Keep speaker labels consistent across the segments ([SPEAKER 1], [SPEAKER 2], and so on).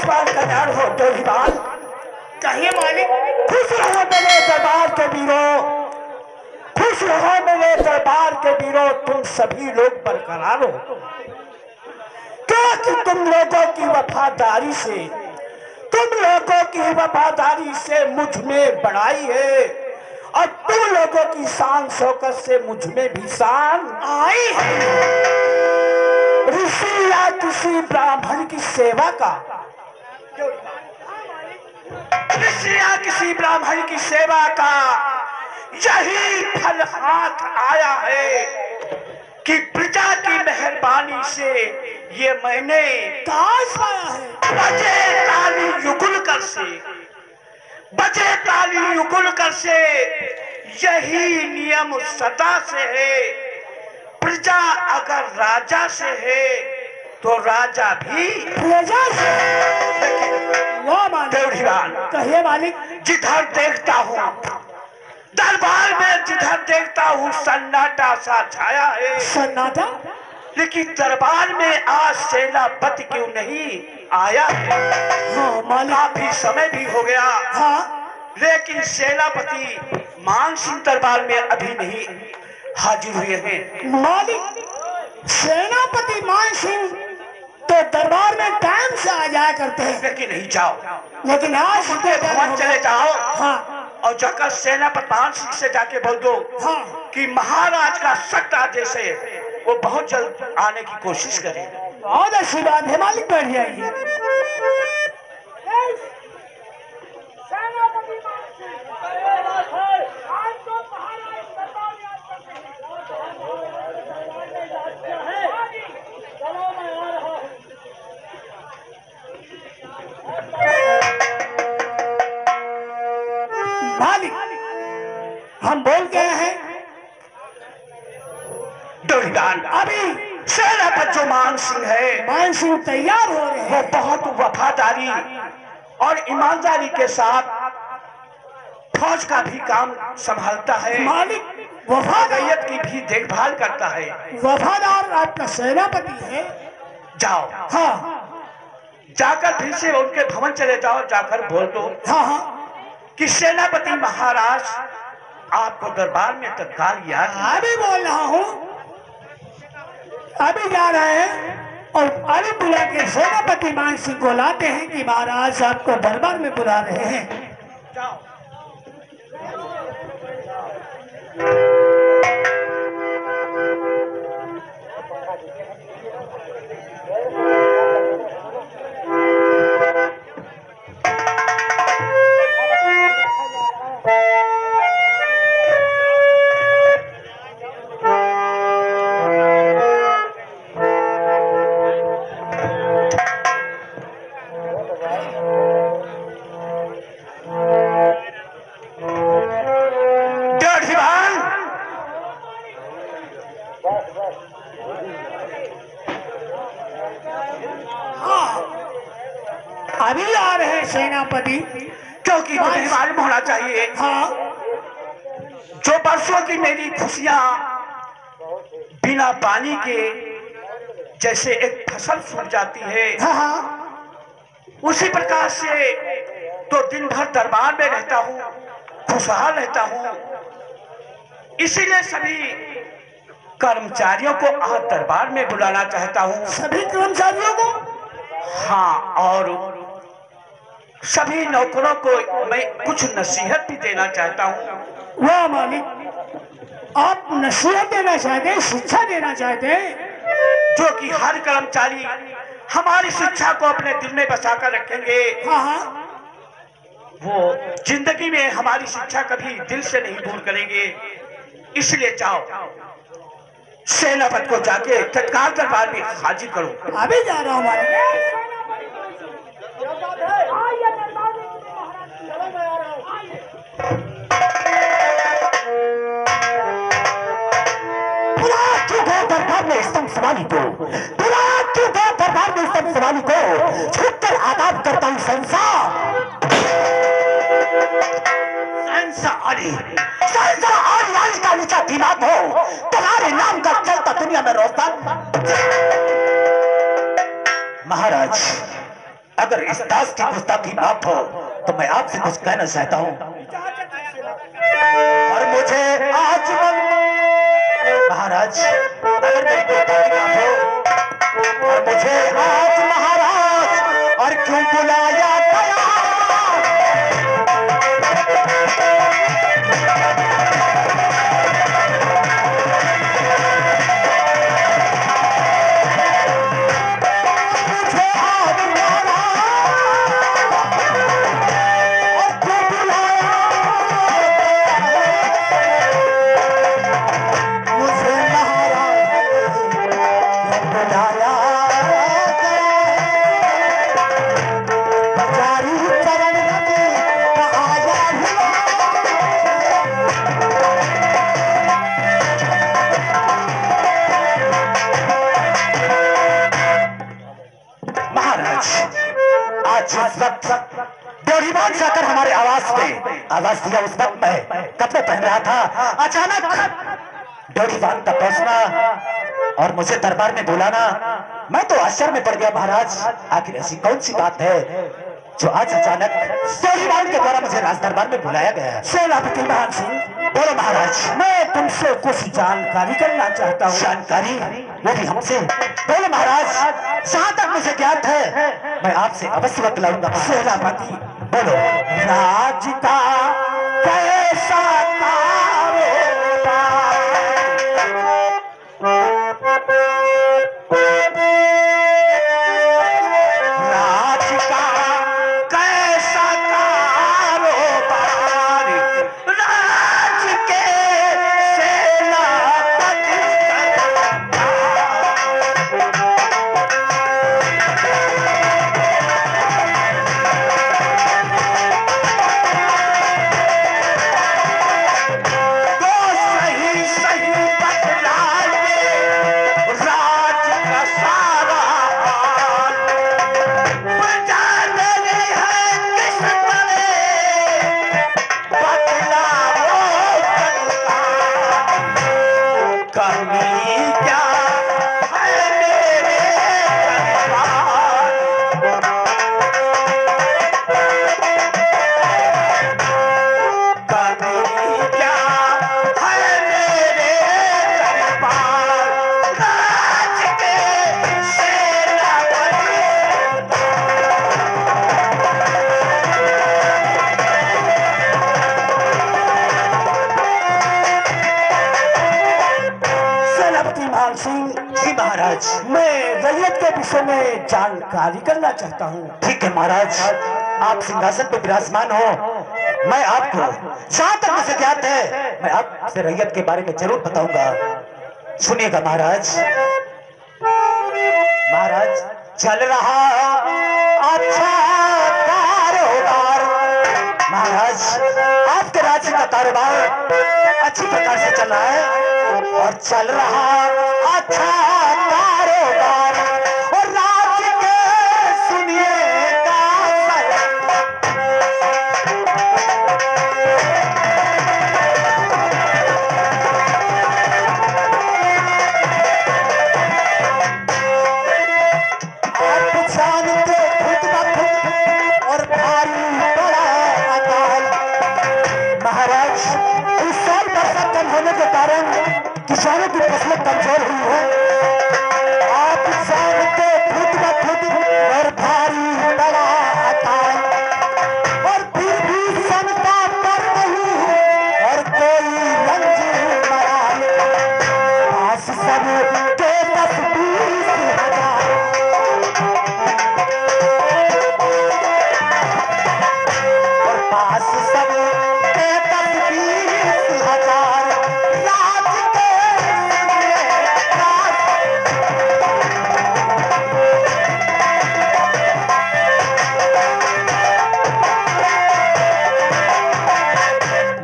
[SPEAKER 1] आयुष्मान कल्याण हो डोलीवाल।
[SPEAKER 2] कहिए मालिक।
[SPEAKER 1] खुश रहो मेरे दरबार के वीरों, खुश रहो मेरे दरबार के वीरों, तुम सभी लोग बरकरार हो, क्योंकि तुम लोगों की वफादारी से, तुम लोगों की वफादारी से मुझ में बढ़ाई है, और तुम लोगों की शान शौकत से मुझ में भी शान
[SPEAKER 2] आई है।
[SPEAKER 1] ऋषि या किसी ब्राह्मण की सेवा का, ऋषि या किसी ब्राह्मण की सेवा का यही फल हाथ आया है कि प्रजा की मेहरबानी से ये मैंने
[SPEAKER 2] काश पाया है।
[SPEAKER 1] बजे ताली युगुल कर से, बजे ताली युगुल कर से, यही नियम सदा से है। प्रजा अगर राजा से है तो राजा भी
[SPEAKER 2] प्रजा से। वाह मालिक। कहिए मालिक।
[SPEAKER 1] जिधर देखता हूँ दरबार में, जिधर देखता हूँ सन्नाटा सा छाया है।
[SPEAKER 2] सन्नाटा?
[SPEAKER 1] लेकिन दरबार में आज सेनापति क्यों नहीं आया है?
[SPEAKER 2] हाँ मालिक।
[SPEAKER 1] काफी समय भी हो गया।
[SPEAKER 2] हाँ,
[SPEAKER 1] लेकिन सेनापति मान सिंह दरबार में अभी नहीं हाजिर हुए हैं।
[SPEAKER 2] मालिक सेनापति मान सिंह तो दरबार में टाइम से आ जाया करते हैं,
[SPEAKER 1] लेकिन नहीं जाओ,
[SPEAKER 2] लेकिन आज
[SPEAKER 1] भवन चले जाओ।
[SPEAKER 2] हाँ
[SPEAKER 1] और जाकर सेनापति मान सिंह से जाके बोल दो
[SPEAKER 2] हाँ
[SPEAKER 1] कि महाराज का सख्त आदेश है, वो बहुत जल्द आने की कोशिश करें।
[SPEAKER 2] बहुत अच्छी बात है मालिक, बैठ जाइए। मालिक हम बोल गए हैं
[SPEAKER 1] डोरीदान, अभी सेनापति जो मान सिंह है,
[SPEAKER 2] मान सिंह तैयार हो रहे
[SPEAKER 1] वो
[SPEAKER 2] हैं।
[SPEAKER 1] बहुत वफादारी और ईमानदारी के साथ फौज का भी काम संभालता है,
[SPEAKER 2] मालिक वफादार,
[SPEAKER 1] रैयत की भी देखभाल करता है।
[SPEAKER 2] वफादार आपका सेनापति है।
[SPEAKER 1] जाओ,
[SPEAKER 2] हाँ
[SPEAKER 1] जाकर फिर से उनके भवन चले जाओ, जाकर बोल दो
[SPEAKER 2] हाँ हाँ
[SPEAKER 1] कि सेनापति महाराज आपको दरबार में तत्काल याद है।
[SPEAKER 2] अभी बोल रहा हूँ, अभी जा रहे हैं और अभी बुला के सेनापति मान सिंह को लाते हैं कि महाराज आपको दरबार में बुला रहे हैं।
[SPEAKER 1] जाओ।
[SPEAKER 2] अभी आ रहे हैं सेनापति,
[SPEAKER 1] क्योंकि मुझे मालूम होना चाहिए,
[SPEAKER 2] हाँ
[SPEAKER 1] जो बरसों की मेरी खुशियां बिना पानी के जैसे एक फसल सूख जाती है,
[SPEAKER 2] हाँ हाँ
[SPEAKER 1] उसी प्रकार से तो दिन भर दरबार में रहता हूँ, खुशहाल रहता हूँ। इसीलिए सभी कर्मचारियों को आज दरबार में बुलाना चाहता हूँ।
[SPEAKER 2] सभी कर्मचारियों को?
[SPEAKER 1] हाँ, और सभी नौकरों को मैं कुछ नसीहत भी देना चाहता हूँ।
[SPEAKER 2] वाह मालिक, आप नसीहत देना चाहते हैं, शिक्षा देना चाहते हैं?
[SPEAKER 1] जो कि हर कर्मचारी हमारी शिक्षा को अपने दिल में बसाकर रखेंगे,
[SPEAKER 2] हाँ हाँ
[SPEAKER 1] वो जिंदगी में हमारी शिक्षा कभी दिल से नहीं दूर करेंगे। इसलिए जाओ, सेनापति को जाके तत्काल दरबार में हाजिर करो।
[SPEAKER 2] अभी जा रहा हूँ मालिक।
[SPEAKER 1] दरबार में स्तंभ सवाली को, दरबार में स्तंभ सवाली को छुपकर आदाब करता हूँ। का नीचा दिमाग हो, तुम्हारे नाम का चलता दुनिया में रोता। महाराज
[SPEAKER 3] अगर इस दास की गुस्ताखी माफ हो तो मैं आपसे कुछ कहना चाहता हूँ। और मुझे आज महाराज अगर मेरी गुस्ताखी माफ हो और मुझे आज महाराज और क्यों बुलाया गया? डोरीमान जाकर हमारे आवाज दिया। उस वक्त मैं कपड़े पहन रहा था, अचानक डोरीमान का पहुंचना और मुझे दरबार में बुलाना, मैं तो आश्चर्य में पड़ गया महाराज। आखिर ऐसी कौन सी बात है जो आज अचानक डोरीमान के द्वारा मुझे राज दरबार में बुलाया गया है?
[SPEAKER 2] सेनापति मान सिंह,
[SPEAKER 3] बोलो महाराज।
[SPEAKER 2] मैं तुमसे कुछ जानकारी करना चाहता हूँ।
[SPEAKER 3] जानकारी? वो भी हमसे? बोलो महाराज, जहाँ तक मुझे ज्ञात है मैं आपसे अवश्य बतलाऊंगा।
[SPEAKER 2] सेनापति
[SPEAKER 3] बोलो।
[SPEAKER 2] राज का कैसा
[SPEAKER 3] महाराज,
[SPEAKER 2] मैं रैयत के विषय में जानकारी करना चाहता हूँ।
[SPEAKER 3] ठीक है महाराज, आप सिंहासन पर विराजमान हो, मैं आपको जहाँ तक मुझे ज्ञात है मैं आपसे रैयत के बारे में जरूर बताऊंगा। सुनिएगा महाराज। महाराज, चल रहा अच्छा कारोबार। महाराज, आपके राज्य का कारोबार अच्छी प्रकार से चल रहा है और चल रहा अच्छा कारोबार। और राज्य के सुनिएगा आप जानते खुद ब खुद और भारी बड़ा अकाल। महाराज, इस साल बरसात कम होने के कारण किसानों की फसलें कमजोर हुई है। आप जानते खुद ब खुद और भारी बड़ा अकाल। और फिर भी समता पर नहीं और कोई रंज मराल। पास सब के 10-20 हजार और पास सब के 10-20 हजार। राज के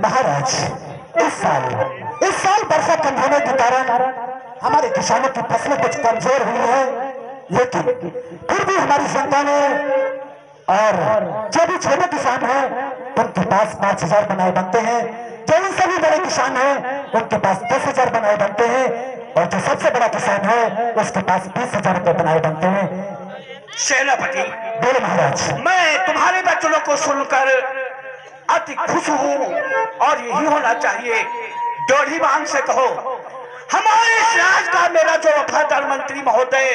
[SPEAKER 3] महाराज, इस साल वर्षा कम होने के कारण हमारे किसानों की फसलें कुछ कमजोर हुई है, लेकिन फिर भी हमारी जनता ने और जो भी छोटे किसान हैं उनके पास 5,000 बनाए बनते हैं। जो इन सभी बड़े किसान हैं उनके पास 10,000 बनाए बनते हैं और जो सबसे बड़ा किसान है उसके पास 20,000 रुपए बनाए बनते हैं।
[SPEAKER 1] सेनापति,
[SPEAKER 3] बोलो महाराज।
[SPEAKER 1] मैं तुम्हारे वचनों को सुनकर अति खुश हूँ और यही होना चाहिए। डोढ़ीवान से कहो हमारे इस राज का मेरा जो वफादार मंत्री महोदय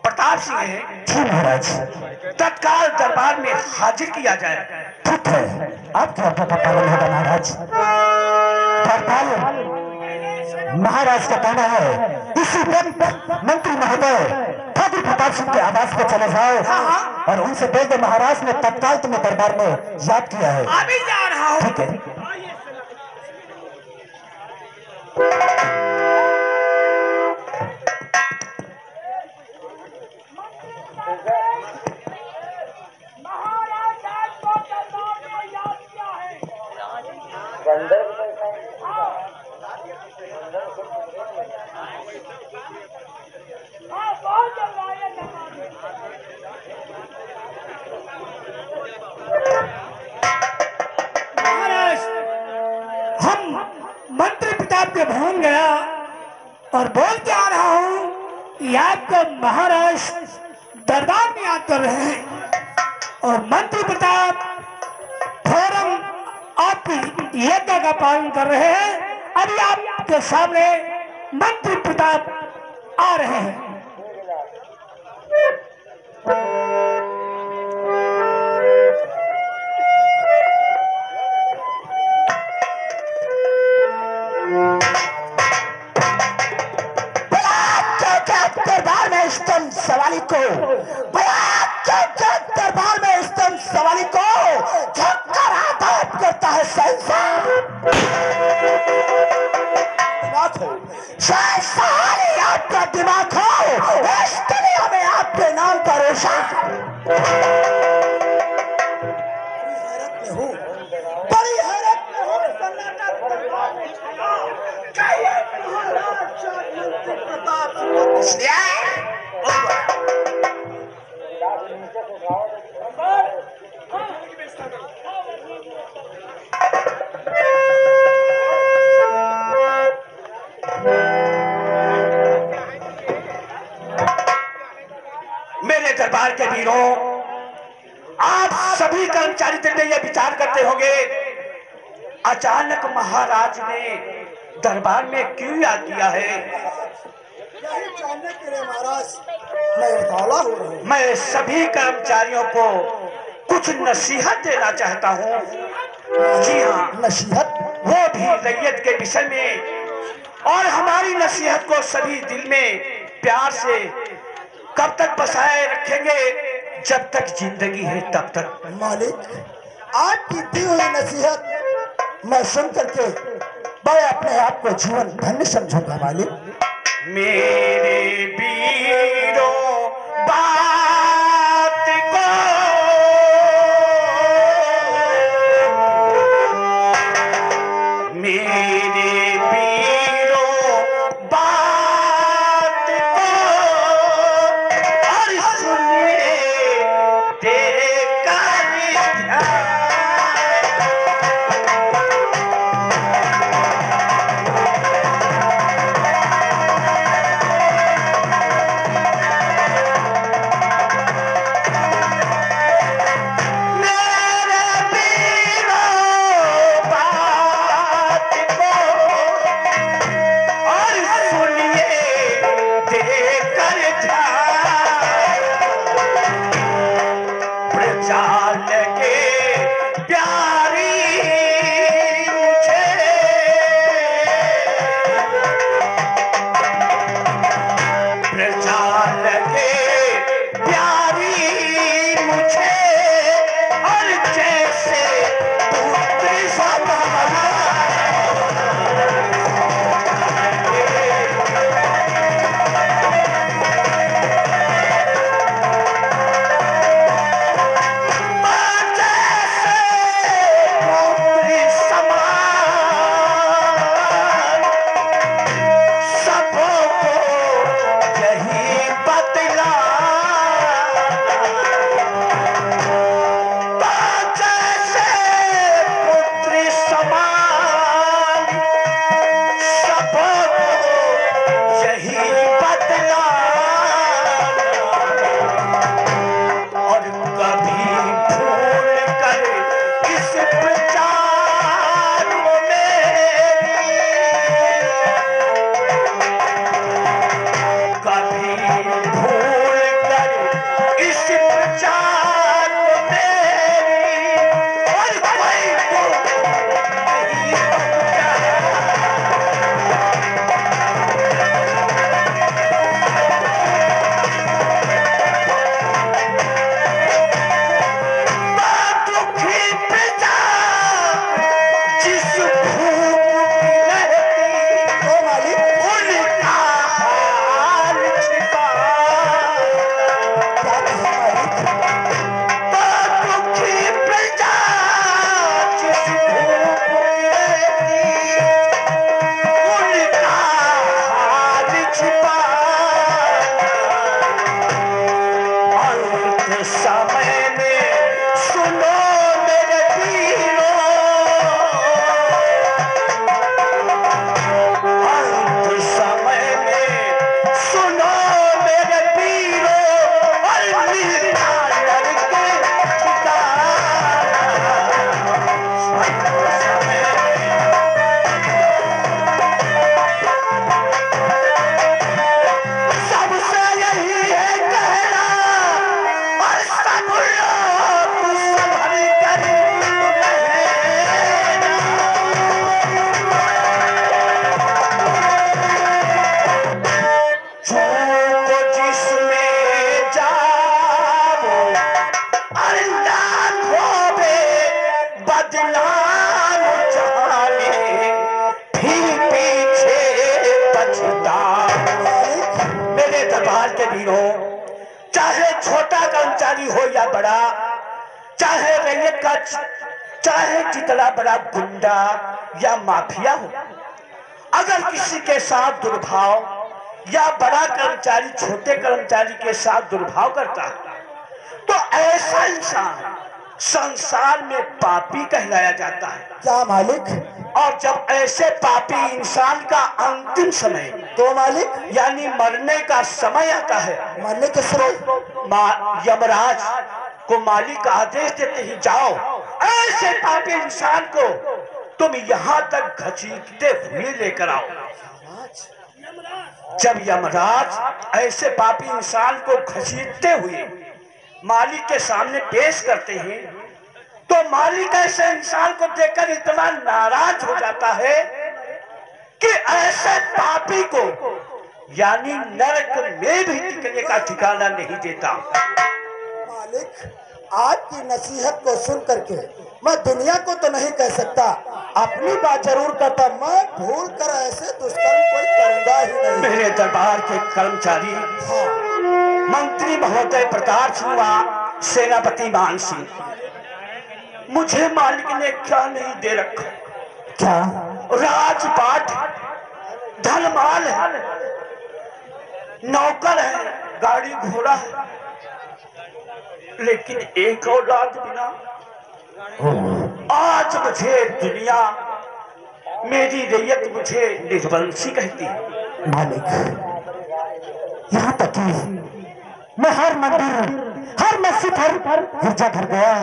[SPEAKER 1] प्रताप सिंह है,
[SPEAKER 3] जी महाराज,
[SPEAKER 1] तत्काल दरबार में हाजिर किया जाए।
[SPEAKER 3] ठीक है, आपके आज्ञा का पालन होगा महाराज। दरबार महाराज का कहना है इसी वक्त मंत्री महोदय ठाकुर प्रताप सिंह के आवास पर चले जाओ और उनसे बोल दो महाराज ने तत्काल तुम्हें दरबार में याद किया है।
[SPEAKER 1] अभी जा रहा हूँ।
[SPEAKER 3] ठीक है।
[SPEAKER 2] महाराज, हम मंत्री प्रताप के भवन गया और बोल के आ रहा हूँ कि आपको महाराज दरबार में याद कर रहे हैं और मंत्री प्रताप फौरन आपकी यज्ञ का पालन कर रहे हैं। अभी आपके सामने मंत्री प्रताप आ रहे हैं।
[SPEAKER 3] दरबार में स्तंभ सवाली को दरबार में स्तंभ सवाली को झुककर आदाब करता है सवाली आपका दिमाग हो इस दुनिया में आपके नाम का रोशन। बड़ी हैरत में हूँ। सन्नाटा दरबार में छाया। चाहिए महाराज मंत्री प्रताप सिंह
[SPEAKER 1] मेरे दरबार के वीरों, आप सभी कर्मचारी दल ये विचार करते होंगे अचानक महाराज ने दरबार में क्यों याद किया है।
[SPEAKER 3] यही जानने के लिए महाराज मैं उतावला हो रहा हूँ।
[SPEAKER 1] मैं सभी कर्मचारियों को कुछ नसीहत देना चाहता हूँ। जी हाँ,
[SPEAKER 3] नसीहत,
[SPEAKER 1] वो भी रैयत के विषय में, और हमारी नसीहत को सभी दिल में प्यार से कब तक बसाए रखेंगे, जब तक जिंदगी है तब तक।
[SPEAKER 3] मालिक, आपकी दी हुई नसीहत मैं सुन करके मैं अपने आप को जीवन धन्य समझूंगा मालिक।
[SPEAKER 1] मेरे वीरों बात को मेरे वीरों बात को और सुनिए देकर ध्यान। चाहे छोटा कर्मचारी हो या बड़ा, चाहे रैयत का चाहे जितना बड़ा गुंडा या माफिया हो, अगर किसी के साथ दुर्भाव या बड़ा कर्मचारी छोटे कर्मचारी के साथ दुर्भाव करता है तो ऐसा इंसान संसार में पापी कहलाया जाता है।
[SPEAKER 3] क्या मालिक?
[SPEAKER 1] और जब ऐसे पापी इंसान का अंतिम समय
[SPEAKER 3] तो मालिक
[SPEAKER 1] यानी मरने का समय आता है,
[SPEAKER 3] मरने के समय
[SPEAKER 1] यमराज को मालिक आदेश देते ही जाओ ऐसे पापी इंसान को तुम यहाँ तक घसीटते हुए लेकर आओ। जब यमराज ऐसे पापी इंसान को घसीटते हुए मालिक के सामने पेश करते हैं तो मालिक ऐसे इंसान को देखकर इतना नाराज हो जाता है कि ऐसे पापी को यानी नरक में भी टिकने का ठिकाना नहीं देता।
[SPEAKER 3] मालिक, आपकी नसीहत को सुन करके मैं दुनिया को तो नहीं कह सकता, अपनी बात जरूर करता। मैं भूल कर ऐसे दुष्कर्म कोई करूंगा ही नहीं।
[SPEAKER 1] मेरे दरबार के कर्मचारी मंत्री महोदय प्रताप सिंह व सेनापति मान सिंह, मुझे मालिक ने क्या नहीं दे रखा?
[SPEAKER 3] क्या?
[SPEAKER 1] राजपाट, धनमाल है, नौकर है, गाड़ी घोड़ा है, लेकिन एक औलाद बिना। आज मुझे दुनिया, मेरी रैयत मुझे निर्वंशी कहती है।
[SPEAKER 3] मालिक, यहाँ तक कि मैं हर मंदिर, हर मस्जिद, हर गिरजा घर गया,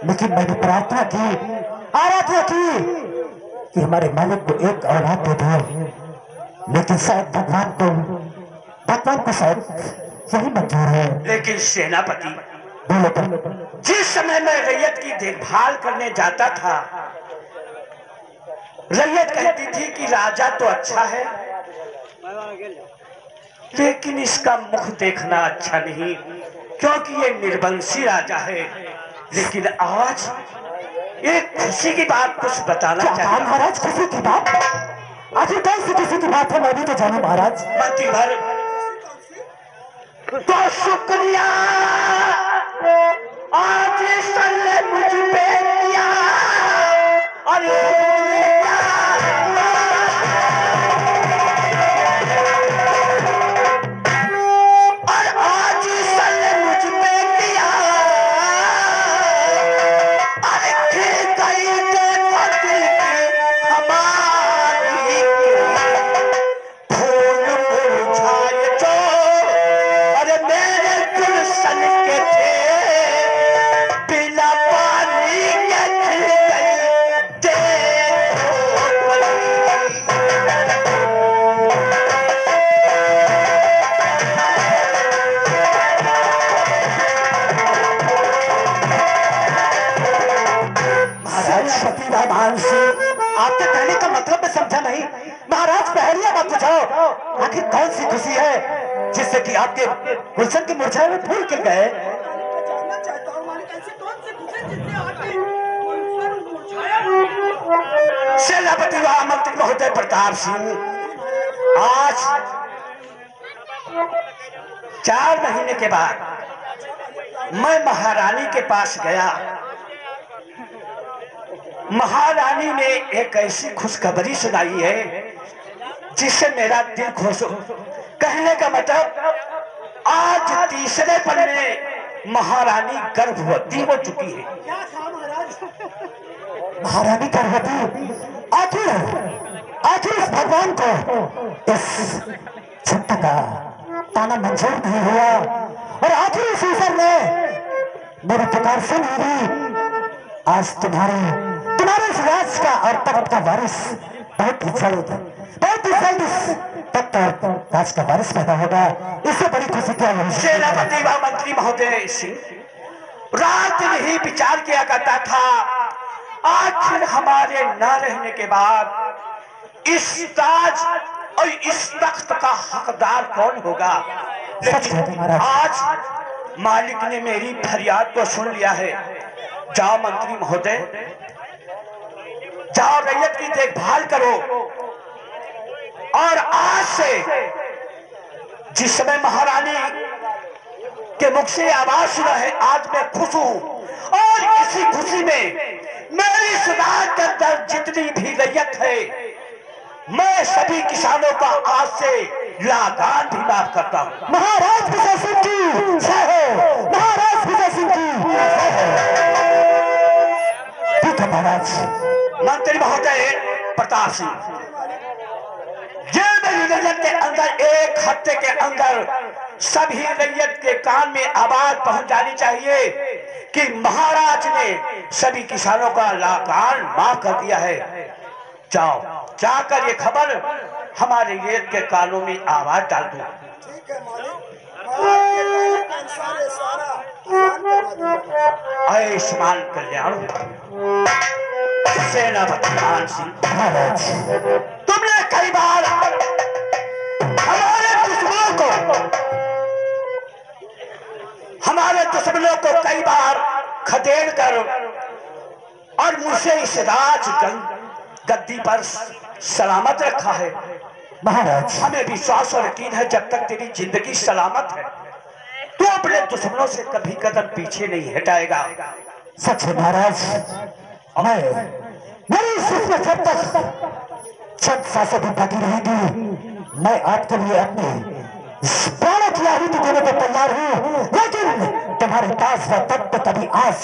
[SPEAKER 3] लेकिन मैंने प्रार्थना की, आराधना की कि हमारे मालिक को एक औलाद दे दो, लेकिन शायद भगवान को शायद यही मंजूर है।
[SPEAKER 1] लेकिन सेनापति,
[SPEAKER 3] बोलो तो।
[SPEAKER 1] जिस समय मैं रैयत की देखभाल करने जाता था, रैयत कहती थी कि राजा तो अच्छा है लेकिन इसका मुख देखना अच्छा नहीं क्योंकि ये निर्वंशी राजा है। लेकिन आज एक खुशी की बात कुछ बताना चाहता हूं।
[SPEAKER 3] महाराज, खुशी की बात? आज कौन सी खुशी की बात है? मैं भी तो जानूं महाराज।
[SPEAKER 1] मंत्री भर तो शुक्रिया आज ईश्वर ने मुझ पे किया और आज ईश्वर ने मुझ पे किया अरे गई हमारी फूल मुरझाए जो अरे मेरे गुलशन के थे बिना पानी के खिल गई देखो
[SPEAKER 3] महाराज सिंह, आपके कहने का मतलब मैं समझा नहीं। महाराज, पहले बात बुझाओ, आखिर कौन सी खुशी है जिससे कि आपके गुलशन के मुरझाए हुए फूल खिल गए?
[SPEAKER 1] सेनापति व मंत्री महोदय प्रताप सिंह, आज 4 महीने के बाद मैं महारानी के पास गया। महारानी ने एक ऐसी खुशखबरी सुनाई है जिससे मेरा दिल खुश हो। कहने का मतलब आज तीसरे पल में महारानी गर्भवती हो चुकी है।
[SPEAKER 3] महारानी गर्भवती? आखिर इस भगवान को इस चिंता का ताना मंजूर नहीं हुआ और आखिर इस ईश्वर ने मेरी पुकार सुन ली। आज तुम्हारे इस राज का और तख्त का वारिस बहुत ही जल्द इस तख्त और राज का वारिस पैदा होगा। इससे बड़ी खुशी क्या है?
[SPEAKER 1] सेनापति व मंत्री महोदय सिंह, रात दिन ही विचार किया करता था आखिर हमारे न रहने के बाद इस ताज और इस तख्त का हकदार कौन होगा। लेकिन आज मालिक ने मेरी फरियाद को सुन लिया है। जाओ मंत्री महोदय, जाओ रैयत की देखभाल करो और आज से जिस समय महारानी के मुख से आवाज सुना है, आज मैं खुश हूं और इसी खुशी में मेरी सदा के अंदर जितनी भी रैयत है मैं सभी किसानों का आज से लागान भी माफ करता हूं।
[SPEAKER 3] महाराज विजय सिंह जी जय हो, महाराज विजय सिंह जी जय हो। ठीक है महाराज।
[SPEAKER 1] मंत्री महोदय प्रताप सिंह, जेल में रैयत के अंदर एक हफ्ते के अंदर सभी रैयत के कान में आवाज पहुंच जानी चाहिए कि महाराज ने सभी किसानों का लागान माफ कर दिया है। जाओ जाकर ये खबर हमारे रेत के कानों में आवाज डाल दो।
[SPEAKER 3] ठीक है मालिक,
[SPEAKER 1] आयुष्मान कल्याण सेनापति मान सिंह, तुमने कई बार हमारे दुश्मनों को कई बार खदेड़ कर और मुझसे इस राज गद्दी पर सलामत रखा है।
[SPEAKER 3] महाराज
[SPEAKER 1] हमें विश्वास और यकीन है जब तक तेरी जिंदगी सलामत है तो अपने दुश्मनों से कभी कदम पीछे नहीं हटाएगा।
[SPEAKER 3] सच है महाराज, मेरी सिर्फ जब तक छत सांसें भी बाकी रहेगी मैं आपके लिए अपने प्राणों की आहुति देने को तैयार हूँ, लेकिन तुम्हारे पास वह तत्व कभी आज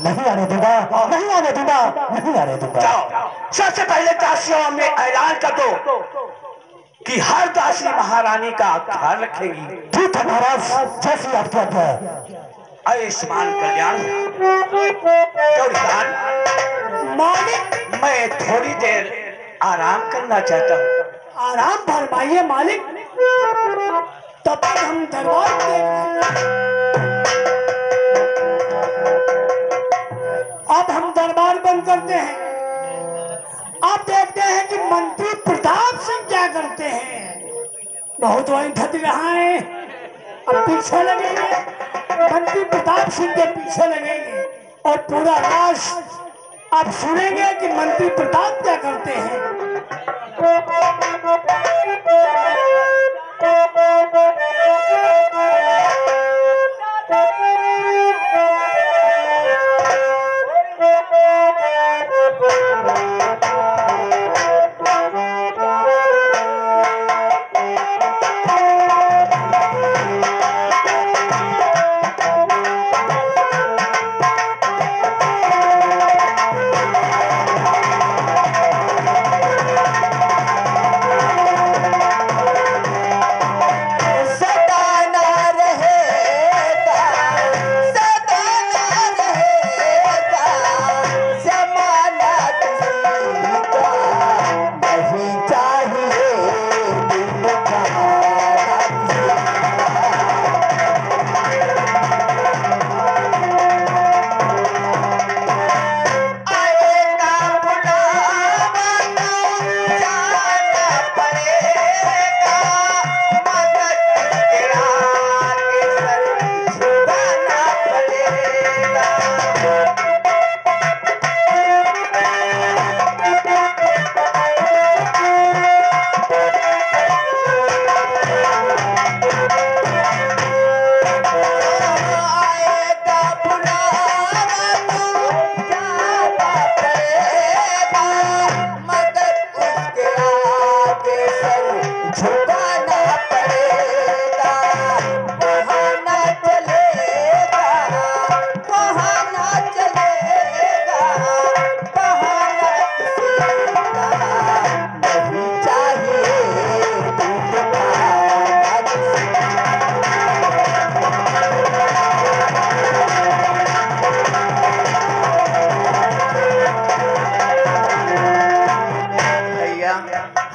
[SPEAKER 3] नहीं आने दूंगा, नहीं आने दूंगा, नहीं आने दूंगा।
[SPEAKER 1] जाओ सबसे पहले दासियों में ऐलान कर दो कि हर दासी महारानी का ख्याल रखेगी।
[SPEAKER 3] ठीक है महाराज, जैसी आपकी आज्ञा।
[SPEAKER 1] आयुष्मान कल्याण मालिक, मैं थोड़ी देर आराम करना चाहता हूँ।
[SPEAKER 2] आराम फरमाइए मालिक, तब तक हम दरबार अब हम दरबार बंद करते हैं। आप देखते हैं कि मंत्री प्रताप सिंह क्या करते हैं। बहुत वहीं धत रहा है, अब पीछे लगेंगे, मंत्री प्रताप सिंह के पीछे लगेंगे और पूरा राज आप सुनेंगे कि मंत्री प्रताप क्या करते हैं।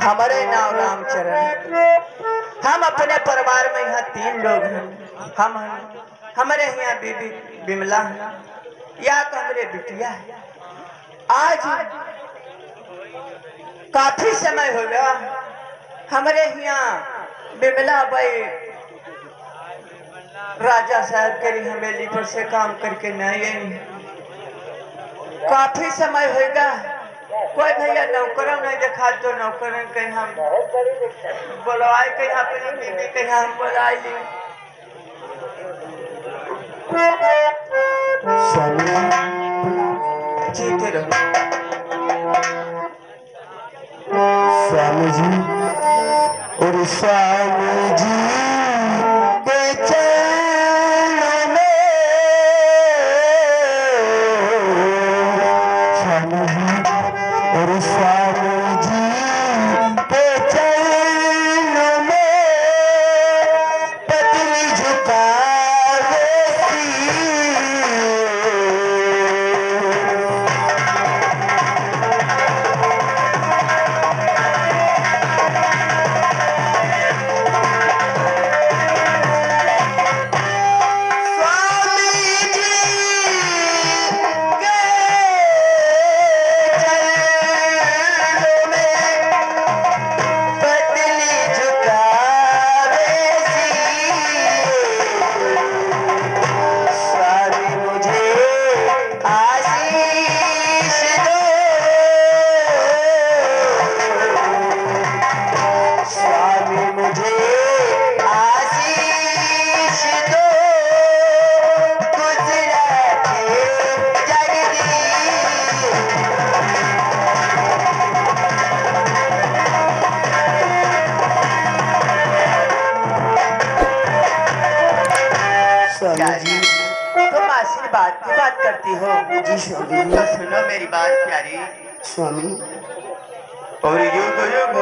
[SPEAKER 4] हमारे नाम रामचरण। हम अपने परिवार में यहाँ 3 लोग हैं। हम हमारे यहाँ बीबी बिमला है, या तो हमारे बिटिया है। आज काफी समय हो गया हमारे यहाँ बिमला भाई राजा साहब के हवेली पर से काम करके नहीं आई। काफी समय होगा, कोई भैया नौकरों नहीं देखा तो नौकरों कहीं हम बुलवाए, कहीं अपनी बीबी कहीं हम बुलाई ली।
[SPEAKER 3] स्वामी
[SPEAKER 4] जीते रहो।
[SPEAKER 3] स्वामी जी और स्वामी जी के चरणों में स्वामी जी और स्वामी जी के चरणों में पतली झुकावे
[SPEAKER 4] प्यारी, तुम आशीर्वाद की बात करती हो।
[SPEAKER 3] जी स्वामी
[SPEAKER 4] तो सुनो मेरी बात प्यारी।
[SPEAKER 3] स्वामी
[SPEAKER 4] और युग युग